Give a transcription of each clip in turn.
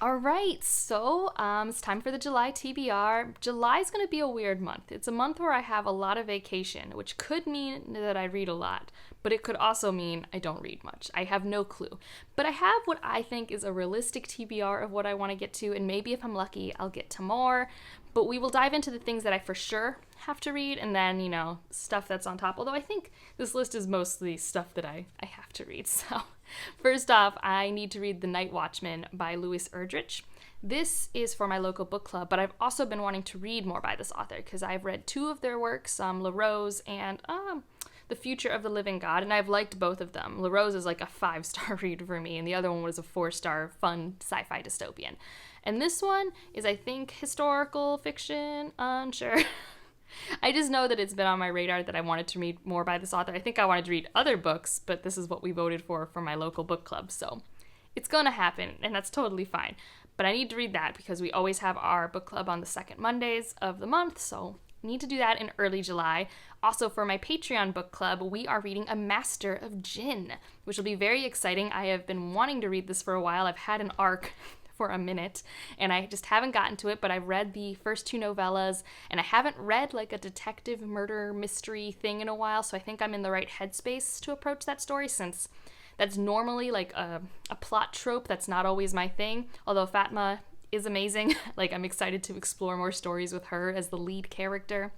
All right, so it's time for the July TBR. July is going to be a weird month. It's a month where I have a lot of vacation, which could mean that I read a lot, but it could also mean I don't read much. I have no clue. But I have what I think is a realistic TBR of what I want to get to, and maybe if I'm lucky, I'll get to more. But we will dive into the things that I for sure have to read, and then, stuff that's on top. Although I think this list is mostly stuff that I have to read, so... First off, I need to read The Night Watchman by Louis Erdrich. This is for my local book club, but I've also been wanting to read more by this author because I've read two of their works, La Rose and The Future of the Living God, and I've liked both of them. La Rose is like a 5-star read for me, and the other one was a 4-star fun sci-fi dystopian. And this one is, I think, historical fiction, unsure. I just know that it's been on my radar that I wanted to read more by this author. I think I wanted to read other books, but this is what we voted for my local book club, so it's gonna happen, and that's totally fine. But I need to read that because we always have our book club on the second Mondays of the month, so I need to do that in early July. Also, for my Patreon book club, we are reading A Master of Jinn, which will be very exciting. I have been wanting to read this for a while. I've had an arc for a minute, and I just haven't gotten to it, but I've read the first 2 novellas, and I haven't read like a detective murder mystery thing in a while, so I think I'm in the right headspace to approach that story, since that's normally like a plot trope that's not always my thing, although Fatma is amazing. Like, I'm excited to explore more stories with her as the lead character.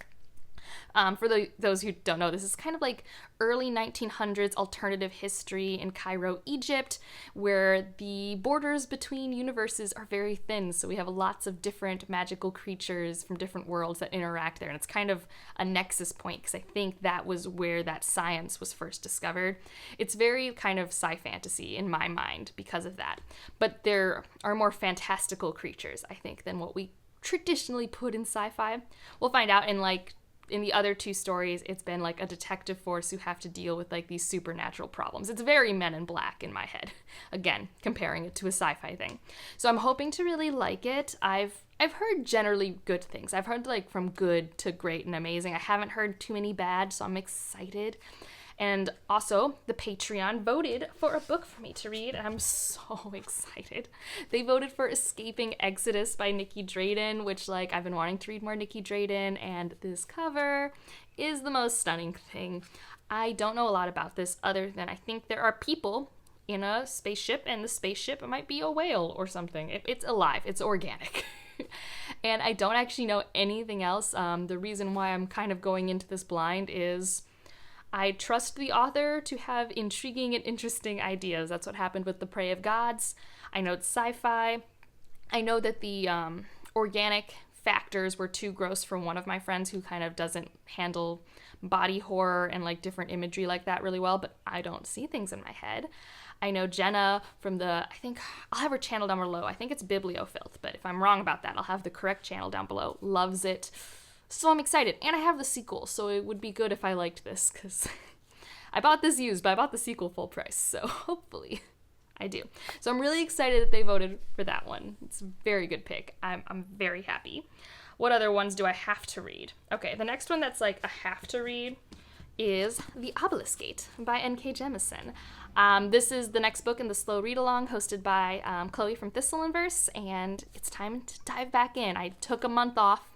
For those who don't know, this is kind of like early 1900s alternative history in Cairo, Egypt, where the borders between universes are very thin. So we have lots of different magical creatures from different worlds that interact there. And it's kind of a nexus point because I think that was where that science was first discovered. It's very kind of sci-fantasy in my mind because of that. But there are more fantastical creatures, I think, than what we traditionally put in sci-fi. We'll find out in the other 2 stories, it's been like a detective force who have to deal with like these supernatural problems. It's very Men in Black in my head. Again, comparing it to a sci-fi thing. So I'm hoping to really like it. I've heard generally good things. I've heard like from good to great and amazing. I haven't heard too many bad, so I'm excited. And also, the Patreon voted for a book for me to read, and I'm so excited. They voted for Escaping Exodus by Nikki Drayden, which, I've been wanting to read more Nikki Drayden, and this cover is the most stunning thing. I don't know a lot about this other than I think there are people in a spaceship, and the spaceship might be a whale or something. It's alive. It's organic. And I don't actually know anything else. The reason why I'm kind of going into this blind is... I trust the author to have intriguing and interesting ideas. That's what happened with The Prey of Gods. I know it's sci-fi. I know that the organic factors were too gross for one of my friends who kind of doesn't handle body horror and different imagery like that really well, but I don't see things in my head. I know Jenna from I think I'll have her channel down below. I think it's Bibliofilth, but if I'm wrong about that, I'll have the correct channel down below. Loves it. So I'm excited. And I have the sequel, so it would be good if I liked this, because I bought this used, but I bought the sequel full price, so hopefully I do. So I'm really excited that they voted for that one. It's a very good pick. I'm very happy. What other ones do I have to read? Okay, the next one that's a have to read is The Obelisk Gate by N.K. Jemisin. This is the next book in the Slow Read Along, hosted by Chloe from Thistle and Verse, and it's time to dive back in. I took a month off.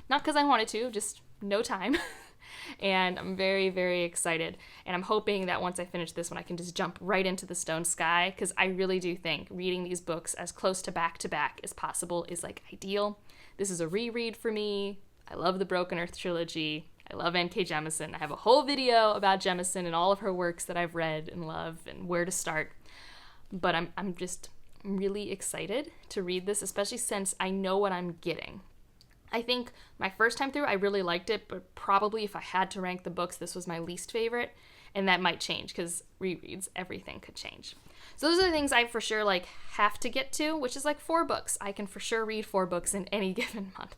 Not because I wanted to, just no time. And I'm very, very excited. And I'm hoping that once I finish this one, I can just jump right into The Stone Sky, because I really do think reading these books as close to back as possible is ideal. This is a reread for me. I love the Broken Earth trilogy. I love N.K. Jemisin. I have a whole video about Jemisin and all of her works that I've read and love and where to start. But I'm just really excited to read this, especially since I know what I'm getting. I think my first time through, I really liked it, but probably if I had to rank the books, this was my least favorite, and that might change, because rereads, everything could change. So those are the things I for sure, have to get to, which is 4 books. I can for sure read 4 books in any given month.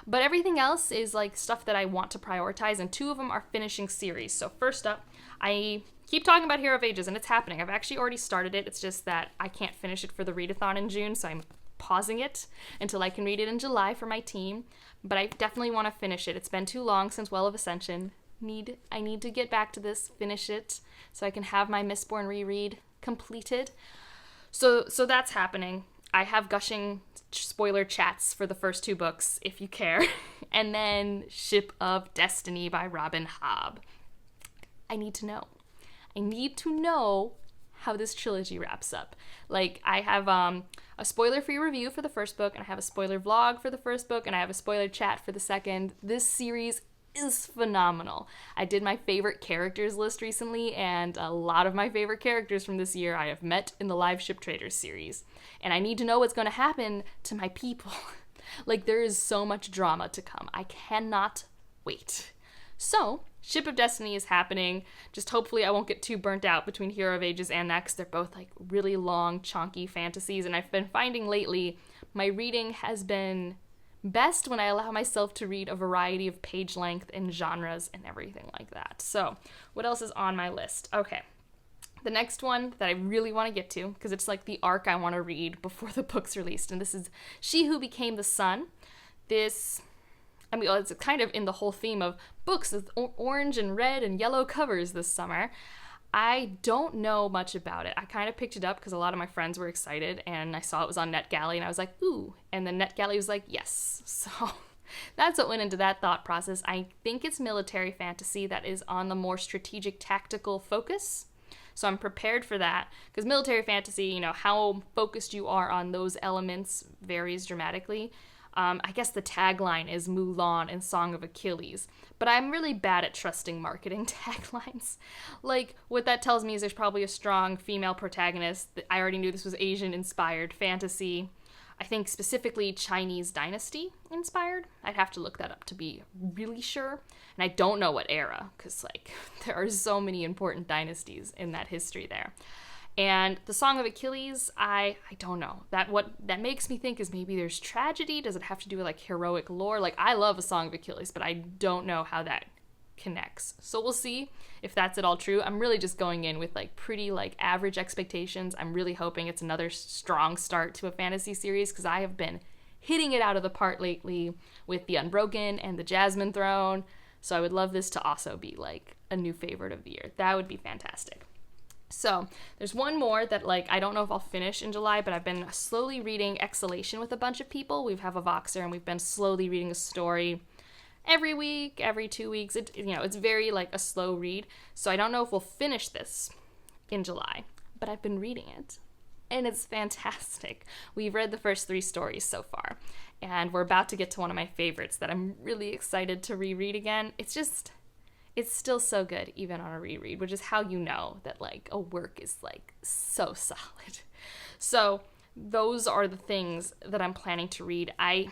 But everything else is, stuff that I want to prioritize, and 2 of them are finishing series. So first up, I keep talking about Hero of Ages, and it's happening. I've actually already started it. It's just that I can't finish it for the readathon in June, so I'm pausing it until I can read it in July for my team, but I definitely want to finish it. It's been too long since Well of Ascension. I need to get back to this, finish it, so I can have my Mistborn reread completed. So that's happening. I have gushing spoiler chats for the first 2 books, if you care. And then Ship of Destiny by Robin Hobb. I need to know. I need to know how this trilogy wraps up. Like, I have a spoiler-free review for the first book, and I have a spoiler vlog for the first book, and I have a spoiler chat for the second. This series is phenomenal. I did my favorite characters list recently, and a lot of my favorite characters from this year I have met in the Live Ship Traders series. And I need to know what's going to happen to my people. Like, there is so much drama to come. I cannot wait. So, Ship of Destiny is happening. Just hopefully I won't get too burnt out between Hero of Ages and Next. They're both like really long, chunky fantasies, and I've been finding lately my reading has been best when I allow myself to read a variety of page length and genres and everything like that. So, what else is on my list? Okay. The next one that I really want to get to, because it's like the arc I want to read before the book's released, and this is She Who Became the Sun. It's kind of in the whole theme of books with orange and red and yellow covers this summer. I don't know much about it. I kind of picked it up because a lot of my friends were excited, and I saw it was on NetGalley, and I was like, ooh. And then NetGalley was like, yes. So that's what went into that thought process. I think it's military fantasy that is on the more strategic, tactical focus. So I'm prepared for that, because military fantasy, you know, how focused you are on those elements varies dramatically. I guess the tagline is Mulan and Song of Achilles, but I'm really bad at trusting marketing taglines. Like, what that tells me is there's probably a strong female protagonist. I already knew this was Asian-inspired fantasy. I think specifically Chinese dynasty inspired. I'd have to look that up to be really sure. And I don't know what era, because, like, there are so many important dynasties in that history there. And the Song of Achilles, I don't know. What that makes me think is maybe there's tragedy. Does it have to do with, like, heroic lore? Like, I love A Song of Achilles, but I don't know how that connects. So we'll see if that's at all true. I'm really just going in with, like, pretty, like, average expectations. I'm really hoping it's another strong start to a fantasy series, because I have been hitting it out of the park lately with The Unbroken and The Jasmine Throne. So I would love this to also be, like, a new favorite of the year. That would be fantastic. So, there's one more that, like, I don't know if I'll finish in July, but I've been slowly reading Exhalation with a bunch of people. We have a Voxer, and we've been slowly reading a story every week, every 2 weeks. It's very, like, a slow read. So I don't know if we'll finish this in July, but I've been reading it, and it's fantastic. We've read the first 3 stories so far, and we're about to get to one of my favorites that I'm really excited to reread again. It's still so good, even on a reread, which is how you know that, like, a work is, like, so solid. So those are the things that I'm planning to read. I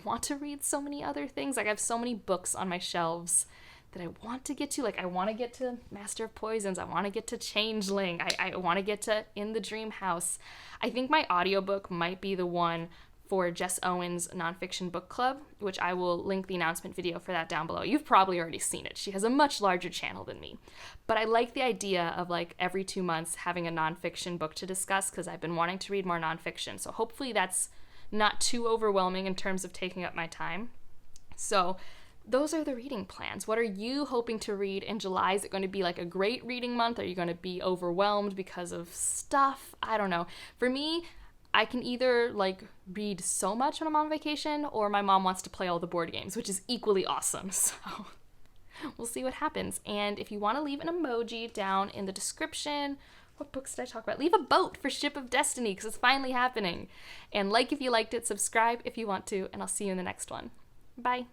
want to read so many other things. Like, I have so many books on my shelves that I want to get to. Like, I want to get to Master of Poisons. I want to get to Changeling. I want to get to In the Dream House. I think my audiobook might be the one for Jess Owens' nonfiction book club, which I will link the announcement video for that down below. You've probably already seen it. She has a much larger channel than me. But I like the idea of, like, every 2 months having a nonfiction book to discuss, because I've been wanting to read more nonfiction. So hopefully that's not too overwhelming in terms of taking up my time. So those are the reading plans. What are you hoping to read in July? Is it going to be, like, a great reading month? Are you going to be overwhelmed because of stuff? I don't know. For me, I can either, like, read so much when I'm on vacation, or my mom wants to play all the board games, which is equally awesome. So we'll see what happens. And if you want to leave an emoji down in the description, what books did I talk about? Leave a vote for Ship of Destiny, because it's finally happening. And like if you liked it, subscribe if you want to, and I'll see you in the next one. Bye.